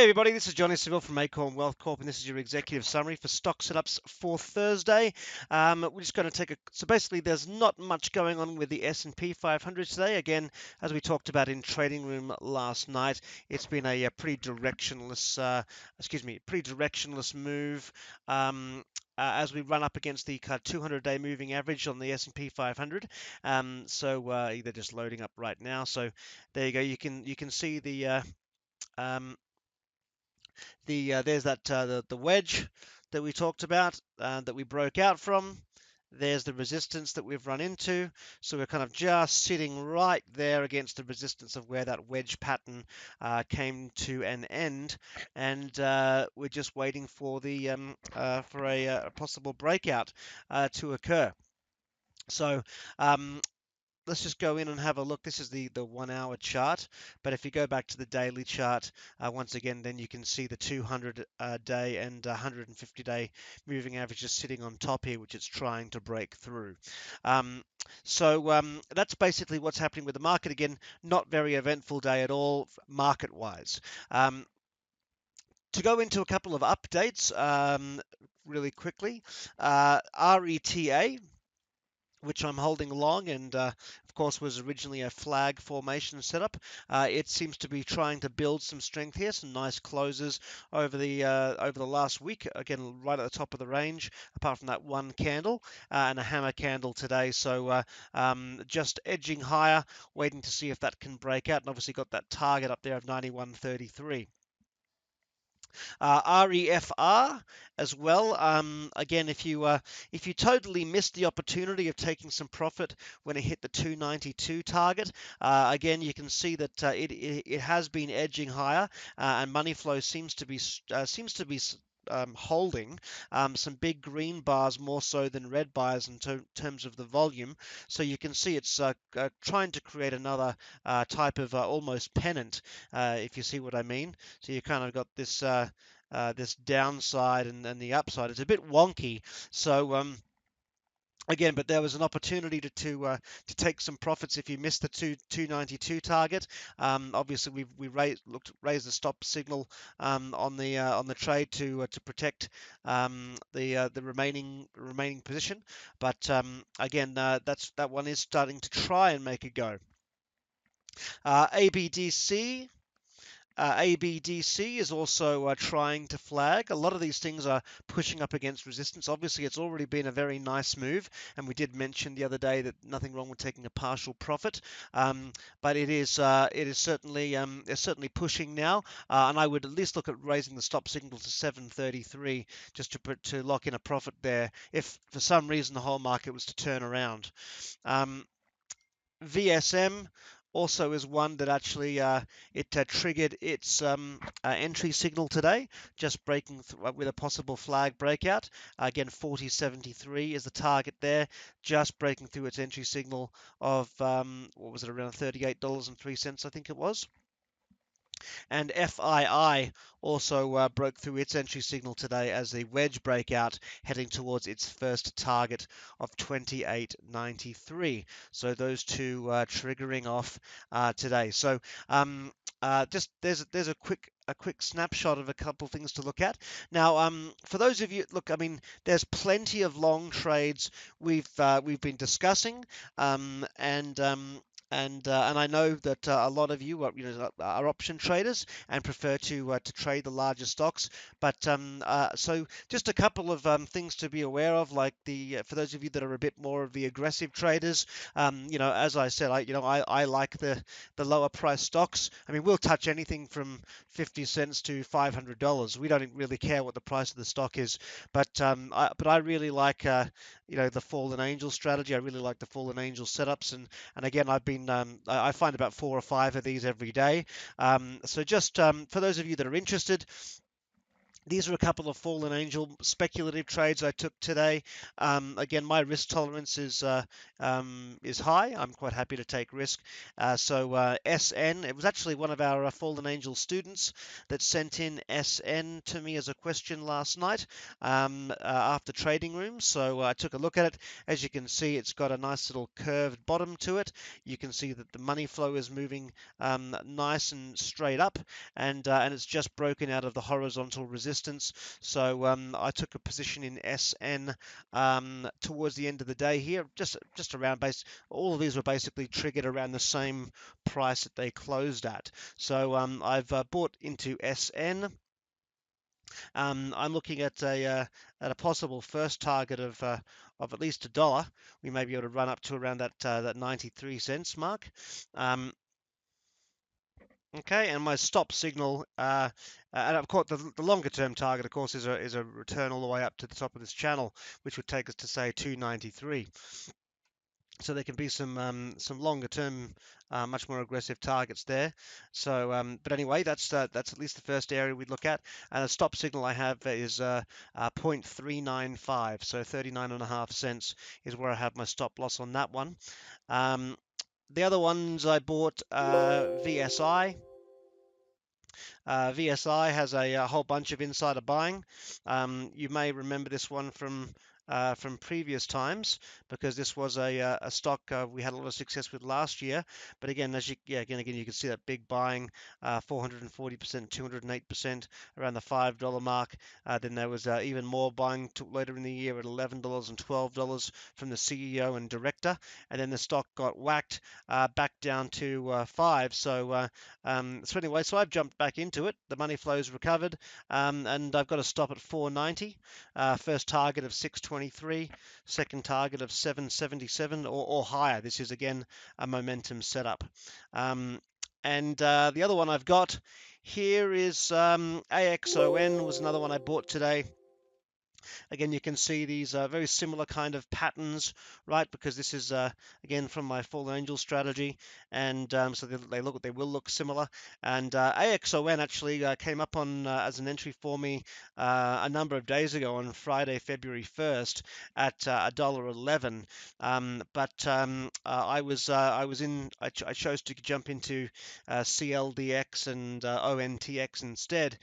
Everybody, this is Johnny Seville from Acorn Wealth Corp, and this is your executive summary for stock setups for Thursday. We're just going to so basically there's not much going on with the S&P 500 today. Again, as we talked about in trading room last night, it's been a pretty directionless, pretty directionless move. As we run up against the 200-day moving average on the S&P 500. They're just loading up right now. So there you go. You can see um, there's the wedge that we talked about that we broke out from. There's the resistance that we've run into. So we're kind of just sitting right there against the resistance of where that wedge pattern came to an end, and we're just waiting for a possible breakout to occur. So let's just go in and have a look. This is the 1 hour chart, but if you go back to the daily chart, once again, then you can see the 200 day and 150 day moving averages sitting on top here, which it's trying to break through. That's basically what's happening with the market. Again, not very eventful day at all market wise. To go into a couple of updates really quickly, RETA, which I'm holding long, and of course was originally a flag formation setup. It seems to be trying to build some strength here, some nice closes over the last week. Again, right at the top of the range, apart from that one candle and a hammer candle today. So just edging higher, waiting to see if that can break out, and obviously got that target up there of 91.33. REFR as well. Again, if you totally missed the opportunity of taking some profit when it hit the 292 target, again you can see that it has been edging higher, and money flow seems to be holding some big green bars more so than red bars in terms of the volume. So you can see it's trying to create another type of almost pennant, if you see what I mean. So you kind of got this this downside and the upside. It's a bit wonky. So again, but there was an opportunity to take some profits if you missed the 292 target. Obviously, we raised the stop signal on the trade to protect the remaining position. But again, that one is starting to try and make a go. ABDC. ABDC is also trying to flag. A lot of these things are pushing up against resistance. Obviously, it's already been a very nice move, and we did mention the other day that nothing wrong with taking a partial profit. But it is certainly pushing now, and I would at least look at raising the stop signal to 733 just to lock in a profit there if for some reason the whole market was to turn around. VSM also is one that actually triggered its entry signal today, just breaking with a possible flag breakout. Again, 40.73 is the target there, just breaking through its entry signal of what was it, around $38.03, I think it was. And FII also broke through its entry signal today as the wedge breakout, heading towards its first target of 28.93. So those two triggering off today. So just there's a quick snapshot of a couple things to look at. Now, for those of you, look, I mean, there's plenty of long trades we've been discussing, and I know that a lot of you are option traders and prefer to trade the larger stocks. But so just a couple of things to be aware of, like for those of you that are a bit more of the aggressive traders, as I said, I like the lower price stocks. I mean, we'll touch anything from 50 cents to $500. We don't really care what the price of the stock is, but I really like the fallen angel strategy. I really like the fallen angel setups, and again, I find about 4 or 5 of these every day. So just for those of you that are interested, These are a couple of fallen angel speculative trades I took today. Again, my risk tolerance is high. I'm quite happy to take risk. SN, it was actually one of our fallen angel students that sent in SN to me as a question last night after trading room. So I took a look at it. As you can see, it's got a nice little curved bottom to it. You can see that the money flow is moving nice and straight up, and it's just broken out of the horizontal resistance. So I took a position in SN towards the end of the day here, just around base. All of these were basically triggered around the same price that they closed at. So I've bought into SN. I'm looking at a possible first target of at least $1. We may be able to run up to around that 93 cents mark. Um, Okay, and my stop signal, and of course the longer term target, of course, is a return all the way up to the top of this channel, which would take us to say 293. So there can be some longer term, much more aggressive targets there. So, but anyway, that's at least the first area we'd look at. And a stop signal I have is 0.395, so 39.5 cents is where I have my stop loss on that one. The other ones I bought VSI. VSI has a whole bunch of insider buying. You may remember this one from previous times because this was a stock we had a lot of success with last year. But again, again you can see that big buying, 440%, 208% around the $5 mark. Then there was even more buying later in the year at $11 and $12 from the CEO and director, and then the stock got whacked back down to 5. So anyway, so I've jumped back into it. The money flow's recovered, and I've got a stop at 490. First target of 623, second target of 777 or higher. This is again a momentum setup. And the other one I've got here is AXON was another one I bought today. Again, you can see these very similar kind of patterns, right? Because this is again from my Fallen Angel strategy, and so they will look similar. And AXON actually came up on as an entry for me a number of days ago on Friday, February 1st at $1.11. I chose to jump into CLDX and ONTX instead,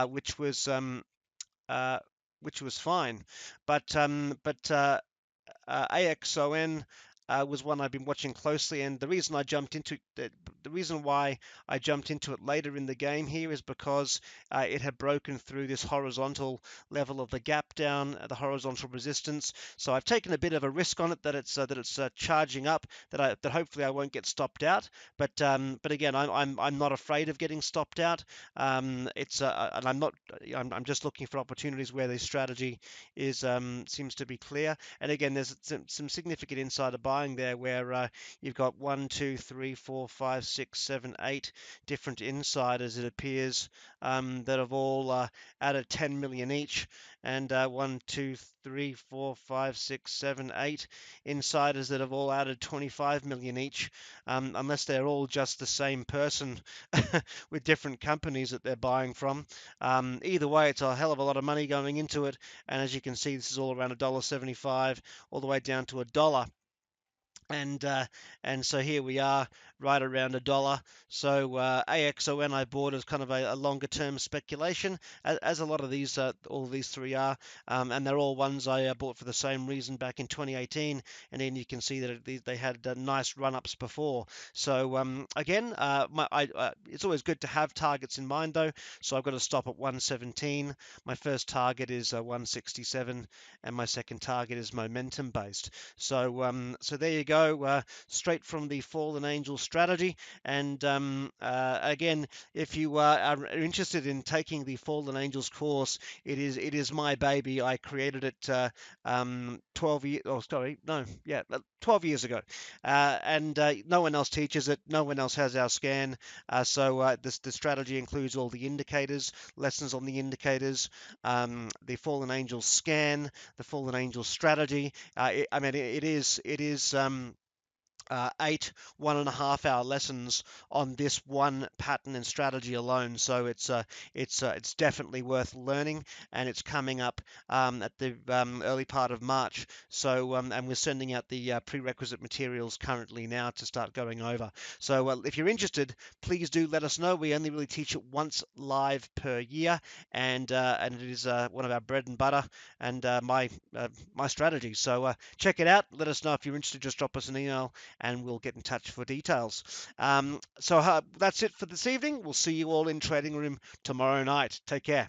which was uh, which was fine. But AXON was one I've been watching closely, and the reason why I jumped into it later in the game here is because it had broken through this horizontal level of the gap down, the horizontal resistance. So I've taken a bit of a risk on it that it's charging up, that hopefully I won't get stopped out. But again, I'm not afraid of getting stopped out. It's and I'm not I'm just looking for opportunities where the strategy is seems to be clear. And again, there's some significant insider buying there where you've got 1, 2, 3, 4, 5, 6, 7, 8 different insiders, it appears, that have all added 10 million each. And 1, 2, 3, 4, 5, 6, 7, 8 insiders that have all added 25 million each, unless they're all just the same person with different companies that they're buying from. Either way, it's a hell of a lot of money going into it. And as you can see, this is all around $1.75 all the way down to $1. And uh, and so here we are, right around $1. So AXON I bought as kind of a longer term speculation, as a lot of these, all of these three are, and they're all ones I bought for the same reason back in 2018. And then you can see that they had nice run ups before. So again, it's always good to have targets in mind though. So I've got to stop at 117. My first target is 167, and my second target is momentum based. So there you go, straight from the Fallen Angel strategy. And again, if you are interested in taking the Fallen Angels course, it is my baby. I created it 12 years. Oh, sorry, no, yeah, 12 years ago, and no one else teaches it. No one else has our scan. The strategy includes all the indicators, lessons on the indicators, the Fallen Angels scan, the Fallen Angels strategy. I mean, it is 8 1.5 hour lessons on this one pattern and strategy alone. So it's definitely worth learning, and it's coming up at the early part of March. So and we're sending out the prerequisite materials currently now to start going over. So if you're interested, please do let us know. We only really teach it once live per year, and it is one of our bread and butter and my strategy. So check it out. Let us know if you're interested. Just drop us an email and we'll get in touch for details. So that's it for this evening. We'll see you all in Trading Room tomorrow night. Take care.